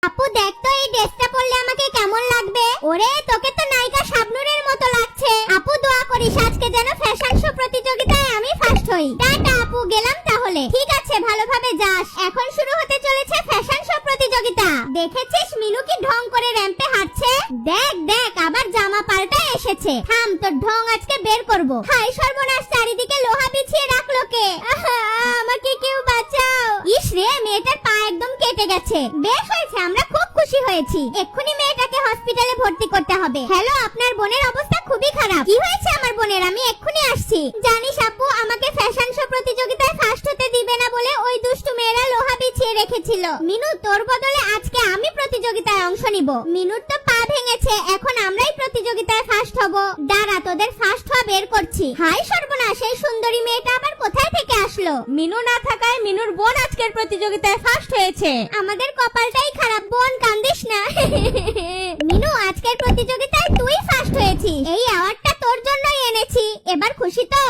আপু দেখ তো এই ড্রেসটা পরলে আমাকে কেমন লাগবে। ওরে তোকে তো নায়িকা শাবনূরের মতো লাগছে। আপু দোয়া করিস আজকে যেন ফ্যাশন শো প্রতিযোগিতায় আমি ফার্স্ট হই। টাটা আপু, গেলাম তাহলে। ঠিক আছে, ভালোভাবে যাস। এখন শুরু হতে চলেছে ফ্যাশন শো প্রতিযোগিতা। দেখেছিস মিনু কি ঢং করে র্যাম্পে হাঁটছে? দেখ দেখ আবার জামা পাল্টা এসেছে। থাম, তোর ঢং আজকে বের করব। হায় সর্বনাশ, চারিদিকে লোহা বিছিয়ে রাখলো কে? আমাকে কেউ বাঁচাও। ইস রে, মেয়েটার পা একদম কেটে গেছে। বেশ হয়েছে, আমরা খুব খুশি হয়েছি। এক্ষুনি মেয়েটাকে হসপিটালে ভর্তি করতে হবে। হ্যালো, আপনার বোনের অবস্থা খুবই খারাপ। কি হয়েছে আমার বোনের? আমি এক্ষুনি আসছি। জানিস আপু, আমাকে ফ্যাশন শো প্রতিযোগিতায় ফার্স্ট হতে দিবে না বলে ওই দুষ্টু মেয়েরা লোহা বিছিয়ে রেখেছিল। মিনু, তোর বদলে আজকে আমি প্রতিযোগিতায় অংশ নিব। মিনুর তো পা ভেঙেছে, এখন আমরাই প্রতিযোগিতায় ফার্স্ট হব। দাঁড়া, তোদের ফার্স্ট হওয়া বের করছি। হায় সর্বনাশ, এই সুন্দরী মেয়েটা আবার কোথায় থেকে আসলো? মিনু না থাকায় মিনুর বোন আজকের প্রতিযোগিতায় ফার্স্ট হয়েছে। আমাদের কপালটাই খারাপ। বোন, কান্দিস না। মিনু, আজকের প্রতিযোগিতায় তুই ফার্স্ট হয়েছিস। এই অ্যাওয়ার্ডটা তোর জন্যই এনেছি। এবার খুশি তো?